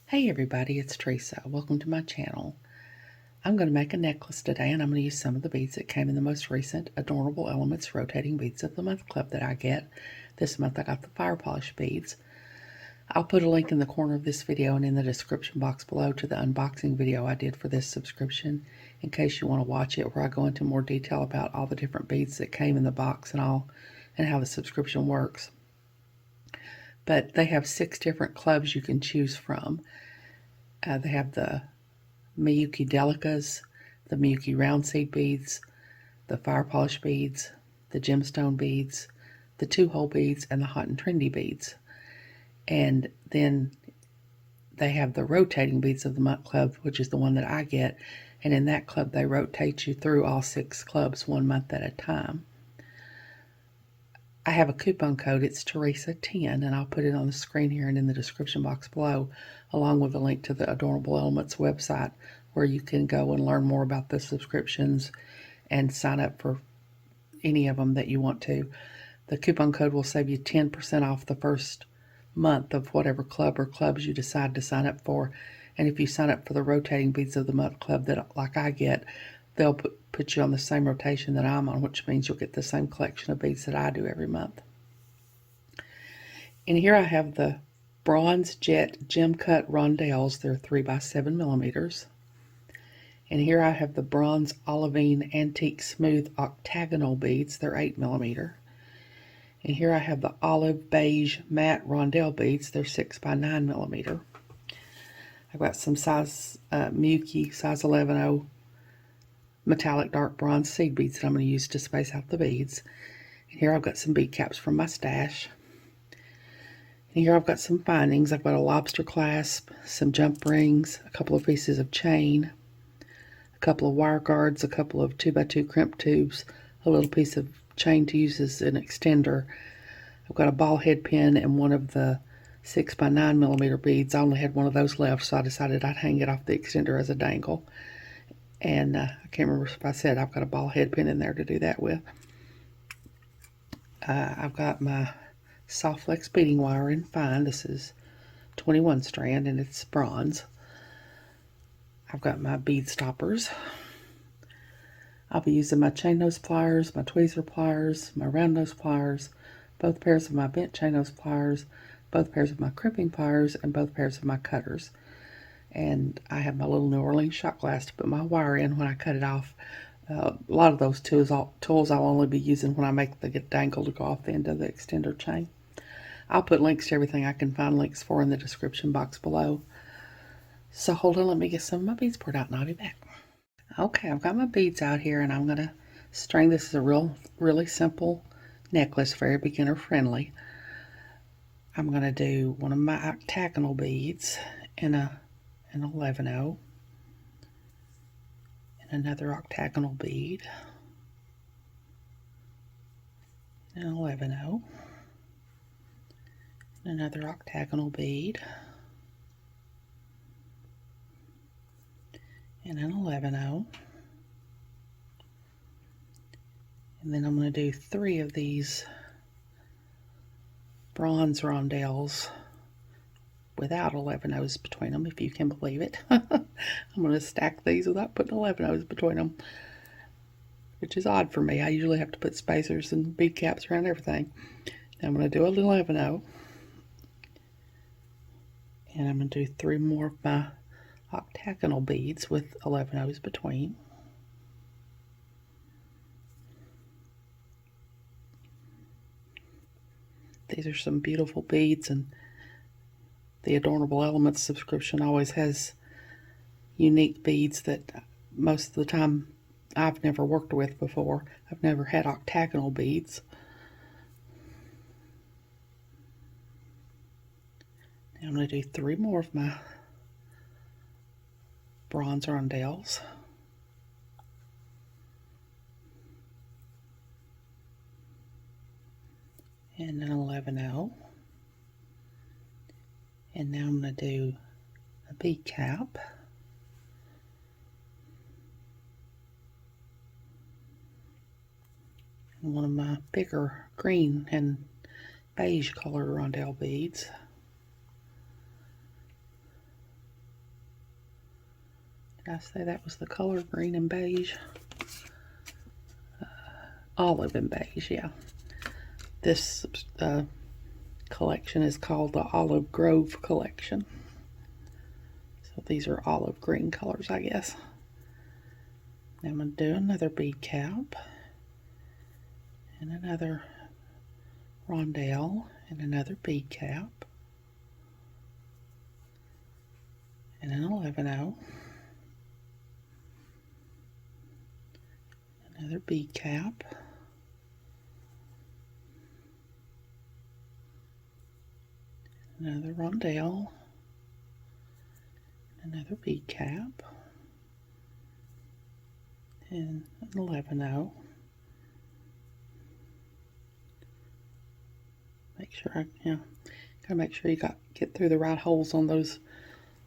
Hey everybody, it's Teresa. Welcome to my channel. I'm going to make a necklace today, and I'm going to use some of the beads that came in the most recent Adornable Elements Rotating Beads of the Month Club that I get. This month I got the fire polish beads. I'll put a link in the corner of this video and in the description box below to the unboxing video I did for this subscription in case you want to watch it, where I go into more detail about all the different beads that came in the box and how the subscription works. But they have 6 different clubs you can choose from. They have the Miyuki Delicas, the Miyuki Round Seed beads, the Fire Polish beads, the Gemstone beads, the 2-hole beads, and the Hot and Trendy beads. And then they have the Rotating Beads of the Month Club, which is the one that I get. And in that club, they rotate you through all 6 clubs 1 month at a time. I have a coupon code. It's Teresa10, and I'll put it on the screen here and in the description box below, along with a link to the Adornable Elements website, where you can go and learn more about the subscriptions and sign up for any of them that you want to. The coupon code will save you 10% off the first month of whatever club or clubs you decide to sign up for. And if you sign up for the Rotating Beads of the Month Club that like I get, they'll put you on the same rotation that I'm on, which means you'll get the same collection of beads that I do every month. And here I have the Bronze Jet Gem Cut Rondelles. They're 3x7 millimeters. And here I have the Bronze Olivine Antique Smooth Octagonal beads. They're 8 millimeter. And here I have the Olive Beige Matte Rondelle beads. They're 6x9 millimeter. I've got some Miyuki size 11.0 metallic dark bronze seed beads that I'm going to use to space out the beads. And here I've got some bead caps from my stash. And here I've got some findings. I've got a lobster clasp, some jump rings, a couple of pieces of chain, a couple of wire guards, a couple of 2x2 crimp tubes, a little piece of chain to use as an extender. I've got a ball head pin and one of the 6x9 millimeter beads. I only had one of those left, so I decided I'd hang it off the extender as a dangle. And I can't remember if I said I've got a ball head pin in there to do that with. I've got my soft flex beading wire in fine. This is 21 strand and it's bronze. I've got my bead stoppers. I'll be using my chain nose pliers, my tweezer pliers, my round nose pliers, both pairs of my bent chain nose pliers, both pairs of my crimping pliers, and both pairs of my cutters. And I have my little New Orleans shot glass to put my wire in when I cut it off. A lot of those tools I'll only be using when I make the dangle to go off the end of the extender chain. I'll put links to everything I can find links for in the description box below. So hold on, let me get some of my beads poured out and I'll be back. Okay, I've got my beads out here and I'm going to string. This is a really simple necklace, very beginner friendly. I'm going to do one of my octagonal beads in an 11.0 and another octagonal bead in an 11.0 and another octagonal bead in an 11.0, and then I'm going to do 3 of these bronze rondelles without 11.0s between them, if you can believe it. I'm going to stack these without putting 11.0s between them, which is odd for me. I usually have to put spacers and bead caps around everything. Now I'm going to do a 11.0, and I'm going to do 3 more of my octagonal beads with 11.0s between. These are some beautiful beads, and the Adornable Elements subscription always has unique beads that most of the time I've never worked with before. I've never had octagonal beads. Now I'm going to do 3 more of my bronze rondelles. And an 11.0. And now I'm going to do a bead cap. And one of my bigger green and beige colored rondelle beads. Did I say that was the color green and beige? Olive and beige, yeah. This collection is called the Olive Grove collection. So these are olive green colors, I guess. Now I'm going to do another bead cap and another rondelle and another bead cap and an 11-0, another bead cap, another rondelle, another bead cap, and an 11-0. Make sure gotta make sure you get through the right holes on those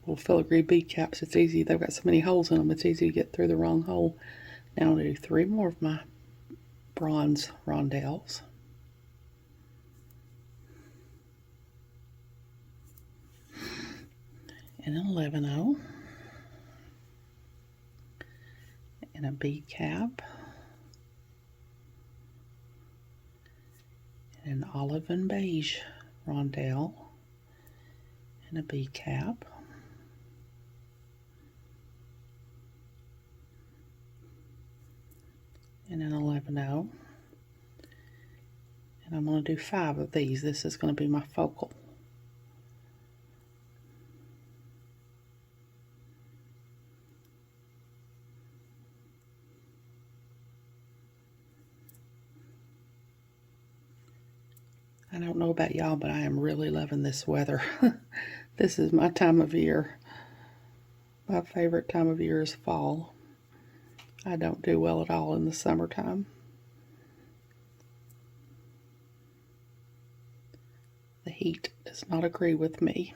little filigree bead caps. It's easy, they've got so many holes in them, it's easy to get through the wrong hole. Now I'm going to do 3 more of my bronze rondelles. And an 11-0. And a bead cap. And an olive and beige rondelle. And a bead cap. And an 11-0. And I'm going to do 5 of these. This is going to be my focal. I don't know about y'all, but I am really loving this weather. This is my time of year. My favorite time of year is fall. I don't do well at all in the summertime. The heat does not agree with me.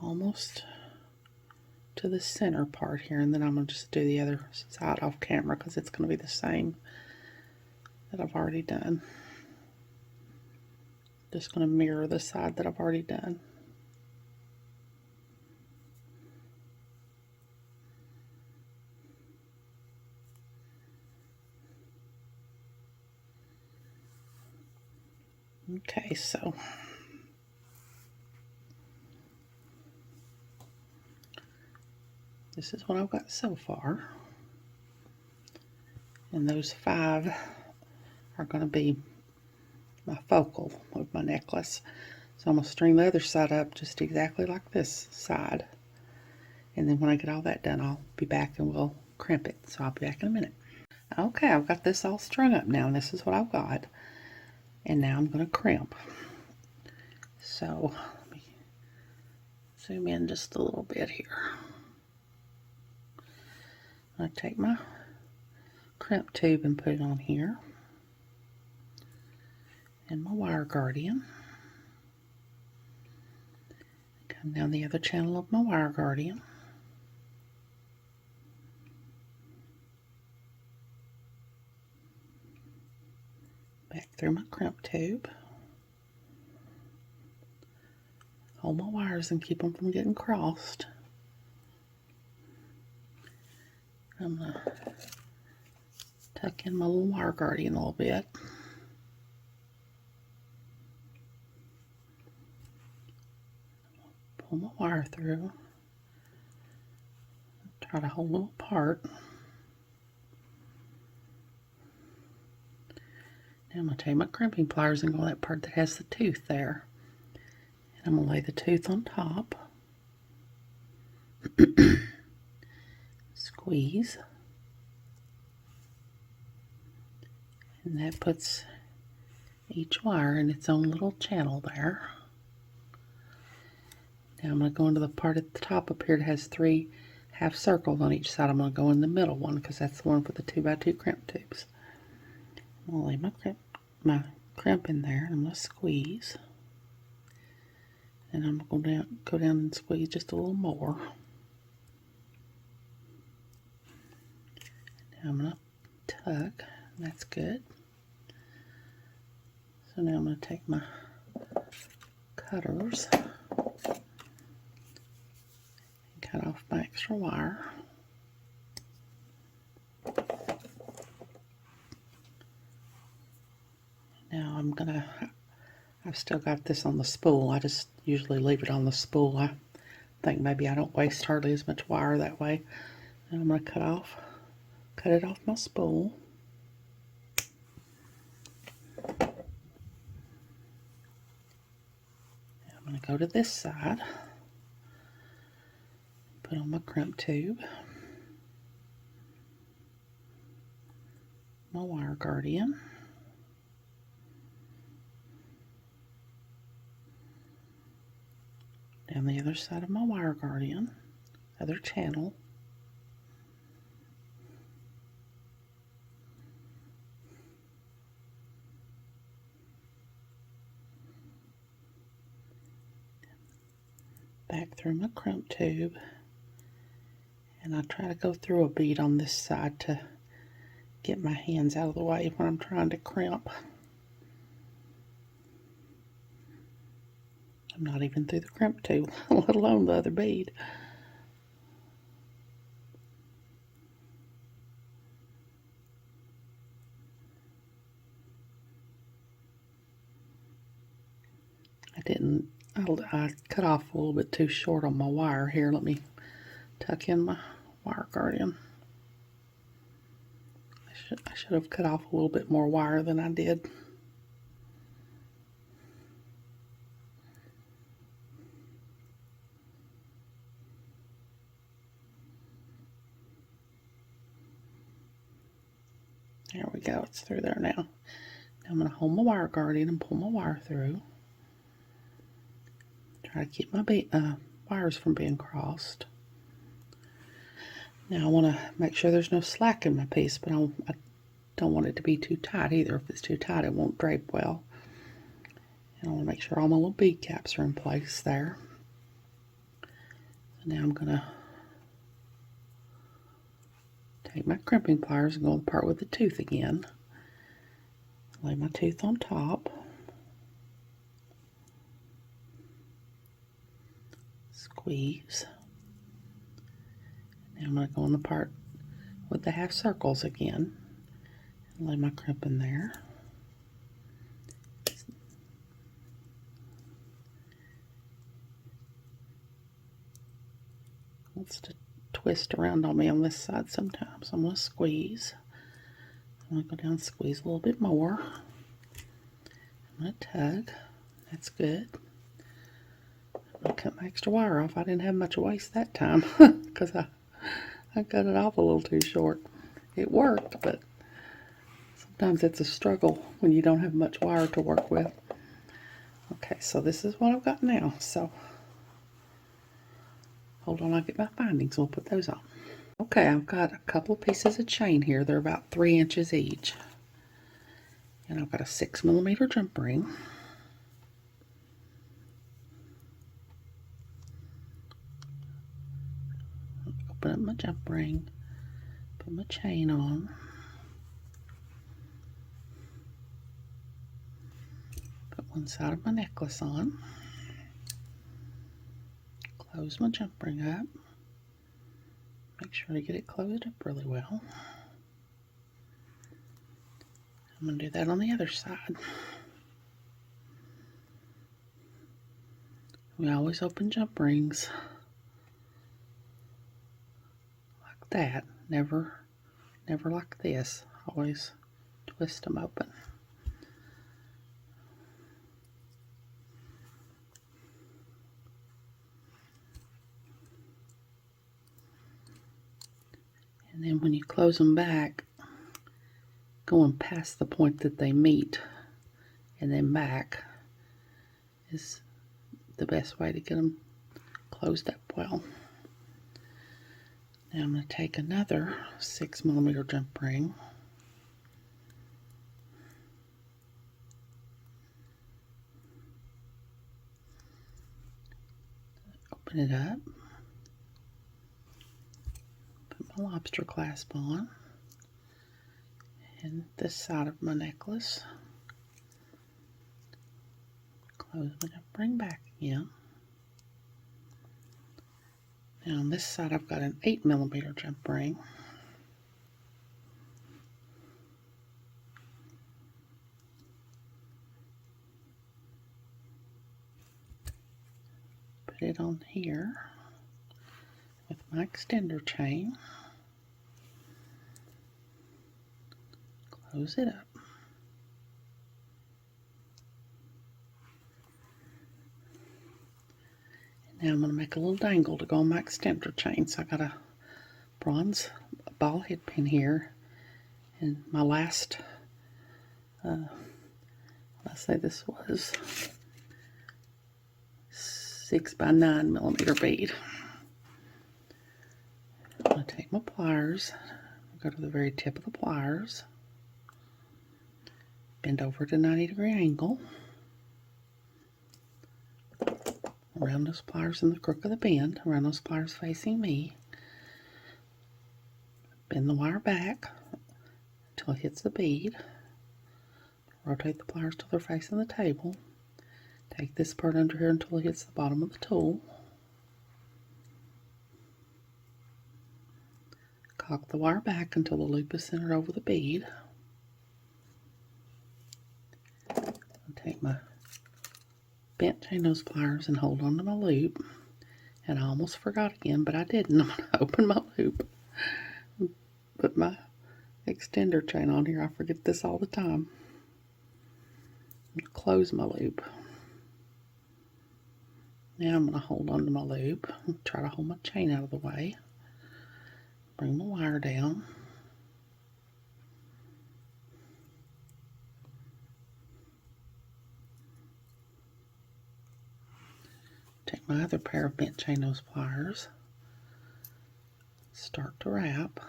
Almost to the center part here, and then I'm going to just do the other side off camera because it's going to be the same that I've already done. Just going to mirror the side that I've already done. Okay, so this is what I've got so far. And those 5 are going to be my focal of my necklace. So I'm going to string the other side up just exactly like this side. And then when I get all that done, I'll be back and we'll crimp it. So I'll be back in a minute. Okay, I've got this all strung up now, and this is what I've got. And now I'm going to crimp. So let me zoom in just a little bit here. I'm going to take my crimp tube and put it on here. And my wire guardian. Come down the other channel of my wire guardian. Back through my crimp tube. Hold my wires and keep them from getting crossed. I'm going to tuck in my little wire guardian a little bit. Pull my wire through. Try to hold them apart. Now I'm going to take my crimping pliers and go to that part that has the tooth there. And I'm going to lay the tooth on top. Squeeze. And that puts each wire in its own little channel there. Now I'm going to go into the part at the top up here that has 3 half circles on each side. I'm going to go in the middle one because that's the one for the 2x2 crimp tubes. I'm going to lay my crimp in there, and I'm going to squeeze. And I'm going to go down and squeeze just a little more. Now I'm going to tug. That's good. So now I'm going to take my cutters and cut off my extra wire. Now I've still got this on the spool. I just usually leave it on the spool. I think maybe I don't waste hardly as much wire that way. And I'm going to cut it off my spool. I'm going to go to this side, put on my crimp tube, my wire guardian, down the other side of my wire guardian, other channel, back through my crimp tube, and I try to go through a bead on this side to get my hands out of the way when I'm trying to crimp. I'm not even through the crimp tube, let alone the other bead. I cut off a little bit too short on my wire here. Let me tuck in my wire guardian. I should have cut off a little bit more wire than I did. There we go, it's through there now. Now I'm going to hold my wire guardian and pull my wire through. Try to keep my wires from being crossed. Now I want to make sure there's no slack in my piece, but I don't want it to be too tight either. If it's too tight, it won't drape well. And I want to make sure all my little bead caps are in place there. So now I'm going to take my crimping pliers and go apart with the tooth again. Lay my tooth on top. Squeeze. Now I'm going to go on the part with the half circles again. And lay my crimp in there. Wants to twist around on me on this side sometimes. I'm going to squeeze. I'm going to go down and squeeze a little bit more. I'm going to tug. That's good. I'm going to cut my extra wire off. I didn't have much waste that time because I cut it off a little too short. It worked, but sometimes it's a struggle when you don't have much wire to work with. Okay, so this is what I've got now. So hold on, I'll get my findings. We'll put those on. Okay, I've got a couple of pieces of chain here. They're about 3 inches each. And I've got a 6mm jump ring. Open up my jump ring. Put my chain on. Put one side of my necklace on. Close my jump ring up. Make sure to get it closed up really well. I'm going to do that on the other side. We always open jump rings like that. Never like this. Always twist them open. And then when you close them back, going past the point that they meet and then back is the best way to get them closed up well. Now I'm going to take another 6mm jump ring. Open it up. Put my lobster clasp on. And this side of my necklace. Close it up, bring back again. Now on this side I've got an 8mm jump ring. Put it on here with my extender chain. Close it up. Now I'm going to make a little dangle to go on my extender chain. So I got a bronze ball head pin here, and my last, let's say this was 6 by 9mm bead. I'm going to take my pliers, go to the very tip of the pliers, bend over at a 90-degree angle. Around those pliers in the crook of the bend, around those pliers facing me. Bend the wire back until it hits the bead. Rotate the pliers till they're facing the table. Take this part under here until it hits the bottom of the tool. Cock the wire back until the loop is centered over the bead. I'll take my bent chain nose pliers and hold on to my loop. And I almost forgot again, but I didn't. I'm going to open my loop. Put my extender chain on here. I forget this all the time. Close my loop. Now I'm going to hold on to my loop. Try to hold my chain out of the way. Bring my wire down. Take my other pair of bent chain nose pliers. Start to wrap.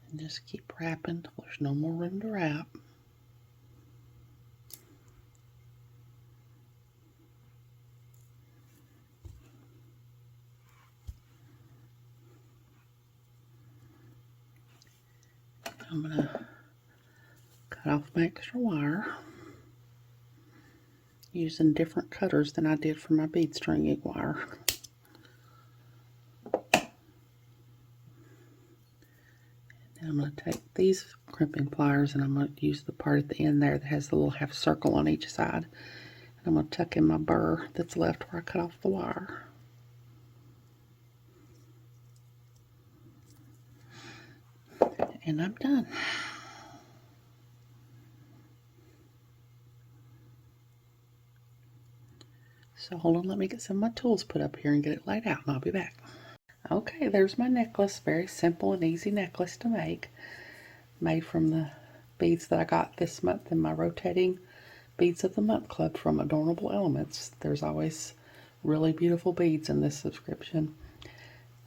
And just keep wrapping till there's no more room to wrap. I'm going to cut off my extra wire using different cutters than I did for my bead stringing wire. And I'm going to take these crimping pliers and I'm going to use the part at the end there that has the little half circle on each side. And I'm going to tuck in my burr that's left where I cut off the wire. And I'm done. So hold on, let me get some of my tools put up here and get it laid out, and I'll be back. Okay, there's my necklace. Very simple and easy necklace to make. Made from the beads that I got this month in my rotating Beads of the Month Club from Adornable Elements. There's always really beautiful beads in this subscription.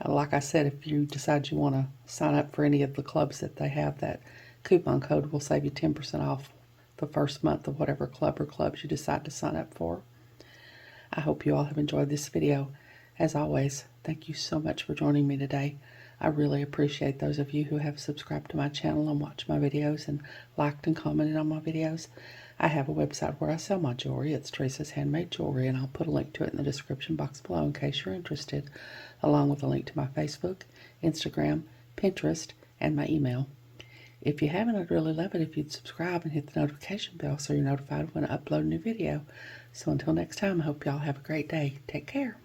Like I said, if you decide you want to sign up for any of the clubs that they have, that coupon code will save you 10% off the first month of whatever club or clubs you decide to sign up for. I hope you all have enjoyed this video. As always, thank you so much for joining me today. I really appreciate those of you who have subscribed to my channel and watched my videos and liked and commented on my videos. I have a website where I sell my jewelry. It's Teresa's Handmade Jewelry, and I'll put a link to it in the description box below in case you're interested, along with a link to my Facebook, Instagram, Pinterest, and my email. If you haven't, I'd really love it if you'd subscribe and hit the notification bell so you're notified when I upload a new video. So until next time, I hope y'all have a great day. Take care.